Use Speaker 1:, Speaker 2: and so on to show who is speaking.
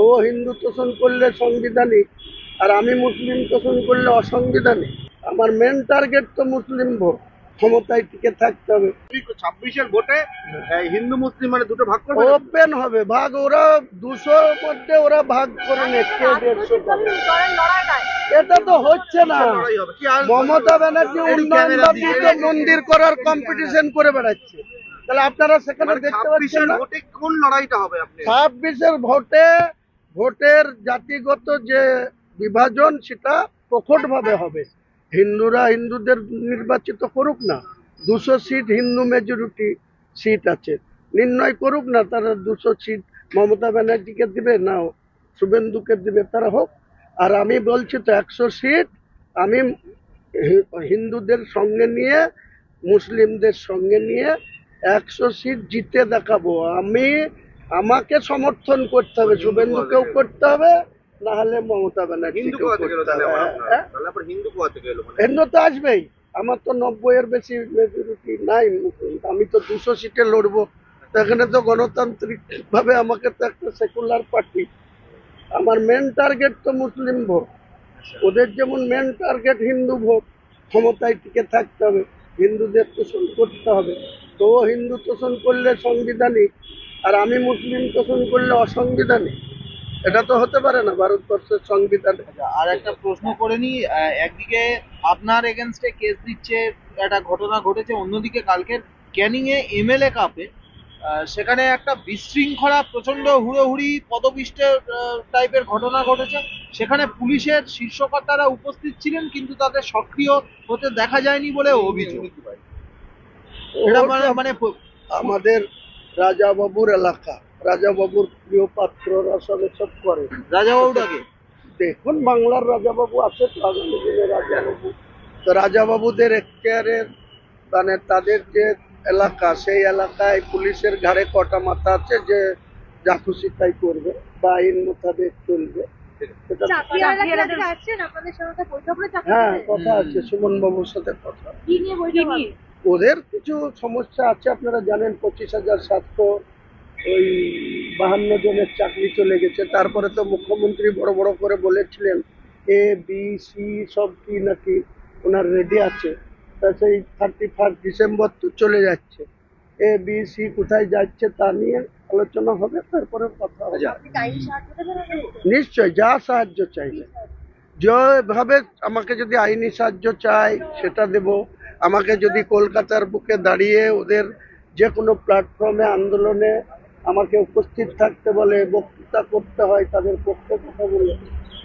Speaker 1: ও হিন্দু তোষণ করলে সাংবিধানিক, আর আমি মুসলিম তোষণ করলে অসাংবিধানিক। আমার মেন টার্গেট তো মুসলিম ভোট, ক্ষমতায় টিকে থাকতে হবে।
Speaker 2: 26-এর ভোটে হিন্দু মুসলিম মানে দুটো ভাগ করবে।
Speaker 1: ওপেন হবে ভাগ, ওরা 200 মধ্যে ওরা ভাগ করে নিচ্ছে 150 করে। এটা তো হচ্ছে না।
Speaker 2: লড়াই হবে কি আর
Speaker 1: মমতা ব্যানার্জি উন্নয়নবাদীকে মন্দির করার কম্পিটিশন করে বেড়াচ্ছে, তাহলে আপনারা সেখানে
Speaker 2: মানে
Speaker 1: দেখতে
Speaker 2: 26-এর
Speaker 1: পাচ্ছেন না।
Speaker 2: ভোটে কোন লড়াইটা হবে আপনি?
Speaker 1: 26-এর ভোটে ভোটের জাতিগত যে বিভাজন সেটা প্রকটভাবে হবে। হিন্দুরা হিন্দুদের নির্বাচিত করুক না, 200 সিট হিন্দু মেজরিটি সিট আছে, নির্ণয় করুক না, তারা 200 সিট মমতা ব্যানার্জিকে দিবে না শুভেন্দুকে দিবে, তারা হোক। আর আমি বলছি তো 100 সিট আমি হিন্দুদের সঙ্গে নিয়ে মুসলিমদের সঙ্গে নিয়ে 100 সিট জিতে দেখাবো। আমাকে সমর্থন করতে হবে, শুভেন্দুকেও করতে হবে, না হলে মমতা
Speaker 2: হিন্দু
Speaker 1: ব্যানার্জিকেও
Speaker 2: কোথা থেকে এলো
Speaker 1: করতে
Speaker 2: তাহলে?
Speaker 1: হবে।
Speaker 2: তাহলে আপনার হিন্দু কোথা থেকে এলো মানে?
Speaker 1: হিন্দু তো আসবেই, আমার তো 90-এর বেশি মেজরিটি নাই, আমি তো 200 সিটে লড়বো। তো এখানে তো গণতান্ত্রিক ভাবে আমাকে তো একটা সেকুলার পার্টি, আমার মেন টার্গেট তো মুসলিম ভোট। ওদের যেমন মেন টার্গেট হিন্দু ভোট, ক্ষমতায় টিকে থাকতে হবে, হিন্দুদের তোষণ করতে হবে। তো ও হিন্দু তোষণ করলে সাংবিধানিক, আর আমি মুসলিম তোষণ করলে অসাংবিধানিক। এটা তো হতে পারে না ভারতবর্ষের সংবিধানে।
Speaker 3: আর একটা প্রশ্ন করে নি, একদিকে আপনার এগেনস্টে কেস দিচ্ছে, একটা ঘটনা ঘটেছে, অন্যদিকে কালকের ক্যানিং এ এমএলএ কাপে সেখানে একটা বিশৃঙ্খলা, প্রচন্ড হুড়োহুড়ি, পদপিষ্টের টাইপের ঘটনা ঘটেছে। সেখানে পুলিশের শীর্ষকর্তারা উপস্থিত ছিলেন কিন্তু তাদের সক্রিয় হতে দেখা যায়নি বলে অভিযোগ। এটা মানে
Speaker 1: আমাদের রাজাবাবুর এলাকা, রাজাবাবুর প্রিয় পাত্ররা সব এসব করে।
Speaker 3: রাজাবাবুটাকে
Speaker 1: দেখুন, বাংলার রাজাবাবু আছে তো, আগামী দিনে রাজাবাবু তো রাজাবাবুদের এখতিয়ারের, মানে তাদের যে এলাকা, সেই এলাকায় পুলিশের ঘাড়ে কটা মাথা আছে যে যা খুশি তাই করবে বা আইন মোতাবেক চলবে। হ্যাঁ, কথা আছে, সুমন বাবুর সাথে কথা। ওদের কিছু সমস্যা আছে, আপনারা জানেন 25,700 ওই 52 জনের চাকরি চলে গেছে। তারপরে তো মুখ্যমন্ত্রী বড় বড় করে বলেছিলেন ABC সব কি নাকি ওনার রেডি আছে। তা সেই 31 ডিসেম্বর তো চলে যাচ্ছে, ABC কোথায় যাচ্ছে তা নিয়ে আলোচনা হবে, তারপরে কথা হবে। নিশ্চয়, যা সাহায্য চাইবে, যেভাবে আমাকে যদি আইনি সাহায্য চাই সেটা দেব। আমাকে যদি কলকাতার বুকে দাঁড়িয়ে ওদের যে কোনো প্ল্যাটফর্মে আন্দোলনে আমাকে উপস্থিত থাকতে বলে, বক্তৃতা করতে হয়, তাদের পক্ষে কথা বলে